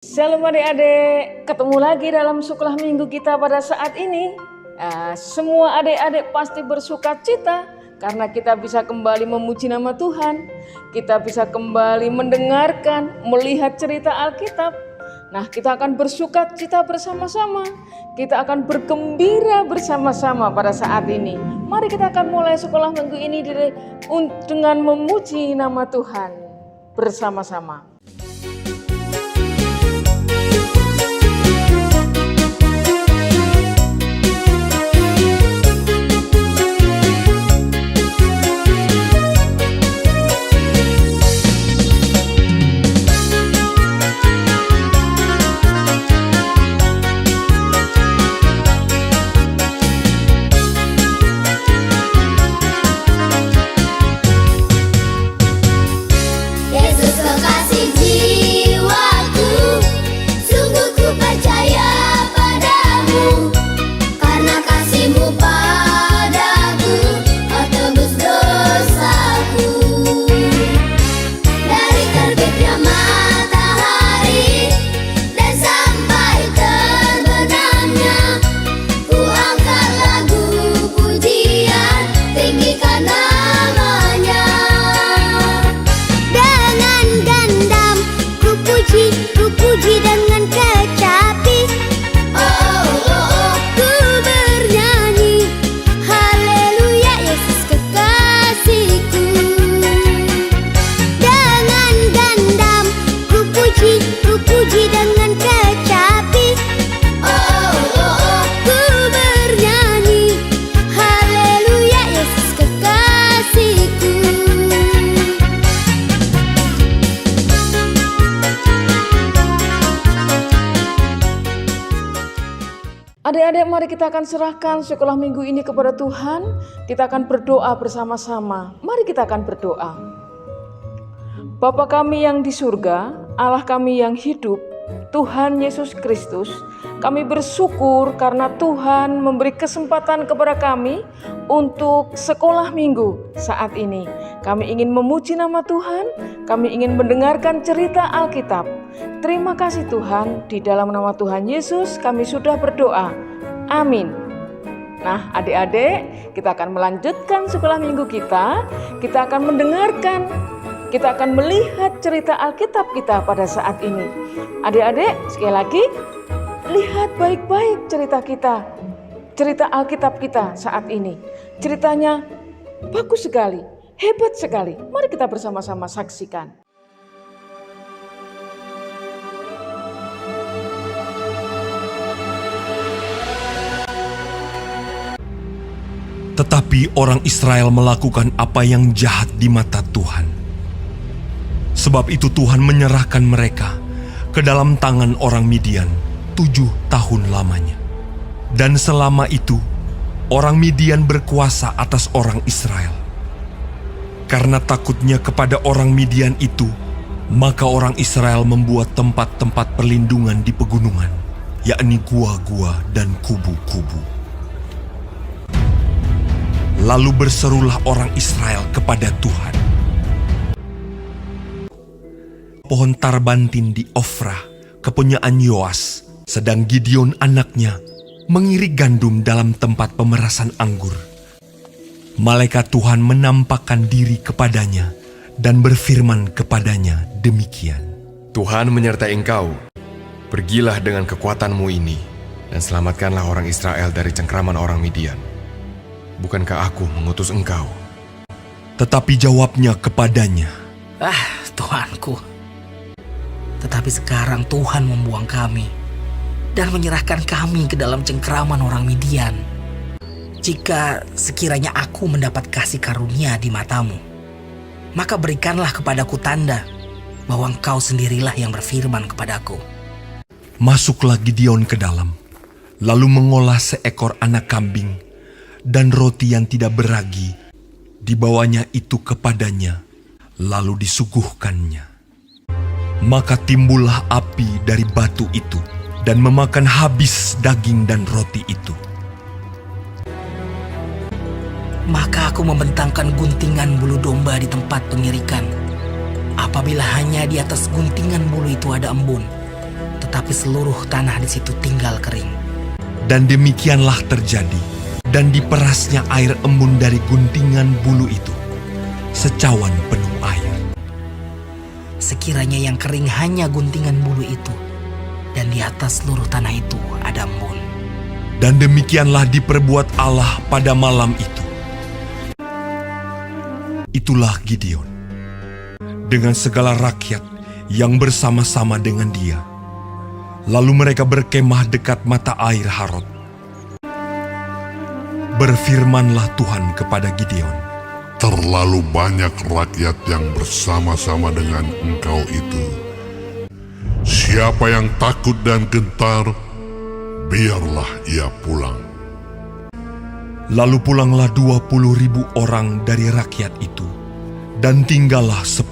Shalom adik-adik, ketemu lagi dalam sekolah minggu kita pada saat ini. Semua adik-adik pasti bersuka cita karena kita bisa kembali memuji nama Tuhan. Kita bisa kembali mendengarkan, melihat cerita Alkitab. Nah, kita akan bersuka cita bersama-sama. Kita akan bergembira bersama-sama pada saat ini. Mari kita akan mulai sekolah minggu ini dengan memuji nama Tuhan bersama-sama. Adik-adik, mari kita akan serahkan sekolah minggu ini kepada Tuhan. Kita akan berdoa bersama-sama. Mari kita akan berdoa. Bapa kami yang di surga, Allah kami yang hidup, Tuhan Yesus Kristus, kami bersyukur karena Tuhan memberi kesempatan kepada kami untuk sekolah minggu saat ini. Kami ingin memuji nama Tuhan, kami ingin mendengarkan cerita Alkitab. Terima kasih Tuhan, di dalam nama Tuhan Yesus kami sudah berdoa. Amin. Nah adik-adik, kita akan melanjutkan sekolah minggu kita. Kita akan mendengarkan, kita akan melihat cerita Alkitab kita pada saat ini. Adik-adik, sekali lagi, lihat baik-baik cerita kita. Cerita Alkitab kita saat ini. Ceritanya bagus sekali, hebat sekali. Mari kita bersama-sama saksikan. Tetapi orang Israel melakukan apa yang jahat di mata Tuhan. Sebab itu Tuhan menyerahkan mereka ke dalam tangan orang Midian 7 tahun lamanya. Dan selama itu, orang Midian berkuasa atas orang Israel. Karena takutnya kepada orang Midian itu, maka orang Israel membuat tempat-tempat perlindungan di pegunungan, yakni gua-gua dan kubu-kubu. Lalu berserulah orang Israel kepada Tuhan. Pohon tarbantin di Ofrah, kepunyaan Yoas, sedang Gideon anaknya mengirik gandum dalam tempat pemerasan anggur. Malaikat Tuhan menampakkan diri kepadanya dan berfirman kepadanya demikian. Tuhan menyertai engkau. Pergilah dengan kekuatanmu ini dan selamatkanlah orang Israel dari cengkraman orang Midian. Bukankah aku mengutus engkau? Tetapi jawabnya kepadanya, Tuhanku, tetapi sekarang Tuhan membuang kami dan menyerahkan kami ke dalam cengkraman orang Midian. Jika sekiranya aku mendapat kasih karunia di matamu, maka berikanlah kepadaku tanda bahwa engkau sendirilah yang berfirman kepadaku. Masuklah Gideon ke dalam, lalu mengolah seekor anak kambing dan roti yang tidak beragi, dibawanya itu kepadanya, lalu disuguhkannya. Maka timbullah api dari batu itu, dan memakan habis daging dan roti itu. Maka aku membentangkan guntingan bulu domba di tempat pengirikan. Apabila hanya di atas guntingan bulu itu ada embun, tetapi seluruh tanah di situ tinggal kering. Dan demikianlah terjadi, dan diperasnya air embun dari guntingan bulu itu, secawan penuh air. Sekiranya yang kering hanya guntingan bulu itu, dan di atas seluruh tanah itu ada embun. Dan demikianlah diperbuat Allah pada malam itu. Itulah Gideon, dengan segala rakyat yang bersama-sama dengan dia. Lalu mereka berkemah dekat mata air Harod. Berfirmanlah Tuhan kepada Gideon, Terlalu banyak rakyat yang bersama-sama dengan engkau itu. Siapa yang takut dan gentar, biarlah ia pulang. Lalu pulanglah 20.000 orang dari rakyat itu, dan tinggallah 10.000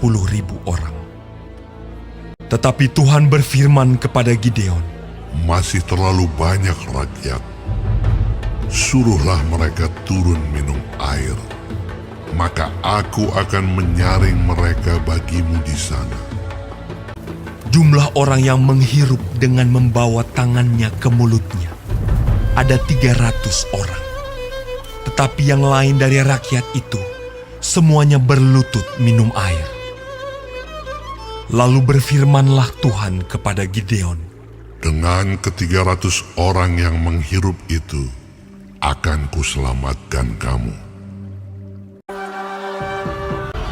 orang. Tetapi Tuhan berfirman kepada Gideon, Masih terlalu banyak rakyat. Suruhlah mereka turun minum air. Maka aku akan menyaring mereka bagimu di sana. jumlah orang yang menghirup dengan membawa tangannya ke mulutnya ada 300 orang. Tetapi yang lain dari rakyat itu, semuanya berlutut minum air. Lalu berfirmanlah Tuhan kepada Gideon, Dengan ke-300 orang yang menghirup itu, akan kuselamatkan kamu.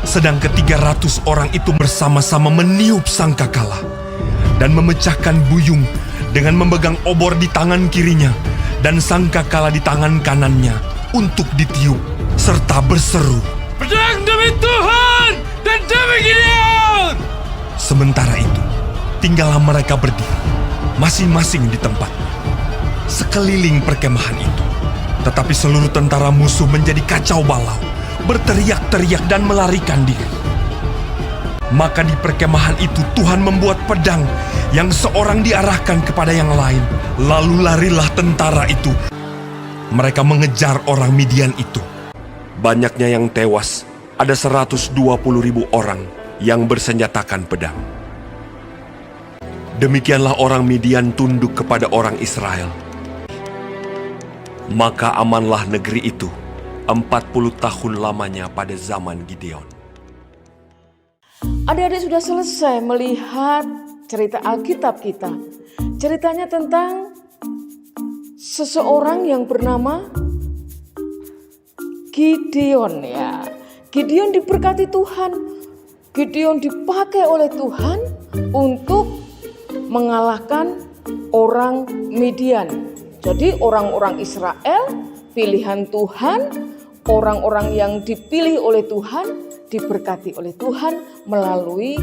sedang ke-300 orang itu bersama-sama meniup sangkakala dan memecahkan buyung dengan memegang obor di tangan kirinya dan sangkakala di tangan kanannya untuk ditiup serta berseru, "Pedang demi Tuhan dan demi Gideon!" Sementara itu, tinggallah mereka berdiri, masing-masing di tempatnya, sekeliling perkemahan itu. Tetapi seluruh tentara musuh menjadi kacau balau, berteriak-teriak dan melarikan diri. Maka di perkemahan itu Tuhan membuat pedang yang seorang diarahkan kepada yang lain. Lalu larilah tentara itu. Mereka mengejar orang Midian itu. Banyaknya yang tewas, ada 120.000 orang yang bersenjatakan pedang. Demikianlah orang Midian tunduk kepada orang Israel. Maka amanlah negeri itu 40 tahun lamanya pada zaman Gideon. Adik-adik sudah selesai melihat cerita Alkitab kita. Ceritanya tentang seseorang yang bernama Gideon ya. Gideon diberkati Tuhan. Gideon dipakai oleh Tuhan untuk mengalahkan orang Midian. Jadi orang-orang Israel pilihan Tuhan, orang-orang yang dipilih oleh Tuhan, diberkati oleh Tuhan melalui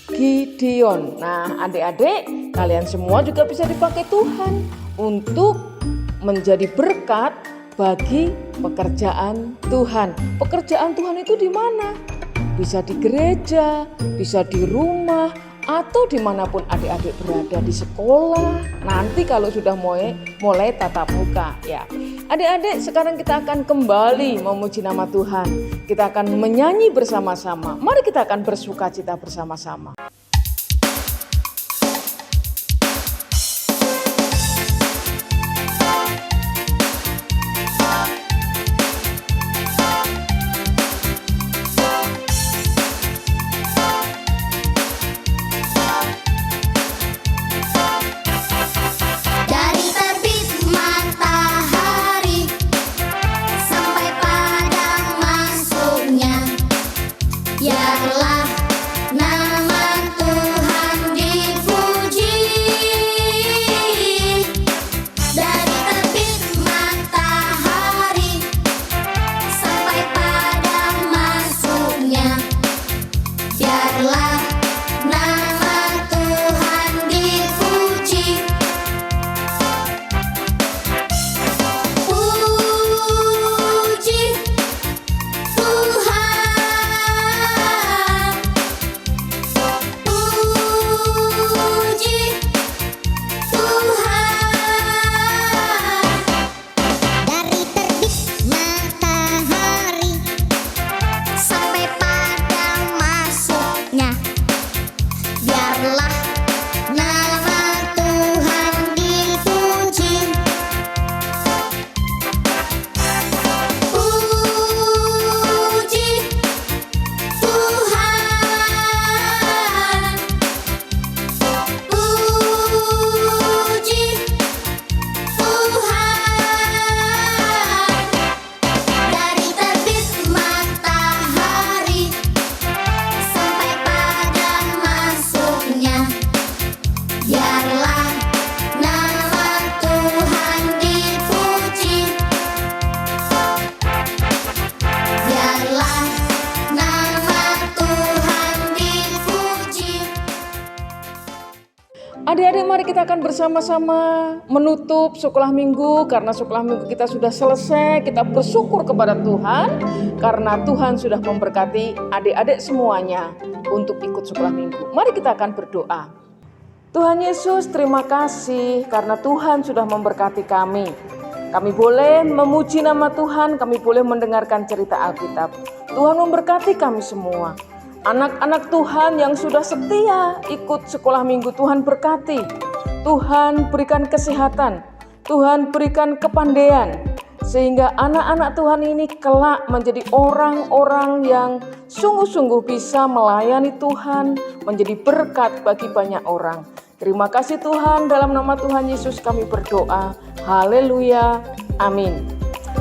Gideon. Nah, adik-adik, kalian semua juga bisa dipakai Tuhan untuk menjadi berkat bagi pekerjaan Tuhan. Pekerjaan Tuhan itu di mana? Bisa di gereja, bisa di rumah, atau dimanapun adik-adik berada, di sekolah. Nanti kalau sudah mulai tatap muka ya. Adik-adik, sekarang kita akan kembali memuji nama Tuhan. Kita akan menyanyi bersama-sama. Mari kita akan bersukacita bersama-sama. Dari terbit matahari sampai padang masuknya, biarlah nama mari kita akan bersama-sama menutup sekolah minggu. Karena sekolah minggu kita sudah selesai. Kita bersyukur kepada Tuhan karena Tuhan sudah memberkati adik-adik semuanya untuk ikut sekolah minggu. Mari kita akan berdoa. Tuhan Yesus, terima kasih karena Tuhan sudah memberkati kami. Kami boleh memuji nama Tuhan, kami boleh mendengarkan cerita Alkitab. Tuhan memberkati kami semua. Anak-anak Tuhan yang sudah setia ikut sekolah minggu, Tuhan berkati. Tuhan berikan kesehatan, Tuhan berikan kepandaian, sehingga anak-anak Tuhan ini kelak menjadi orang-orang yang sungguh-sungguh bisa melayani Tuhan, menjadi berkat bagi banyak orang. Terima kasih Tuhan, dalam nama Tuhan Yesus kami berdoa. Haleluya, amin.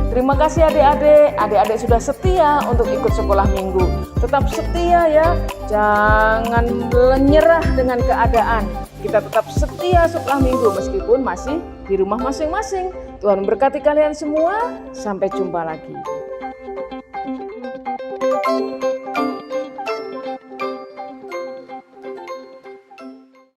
Terima kasih adik-adik sudah setia untuk ikut sekolah minggu. Tetap setia ya, jangan menyerah dengan keadaan. Kita tetap setia sekolah minggu meskipun masih di rumah masing-masing. Tuhan memberkati kalian semua, sampai jumpa lagi.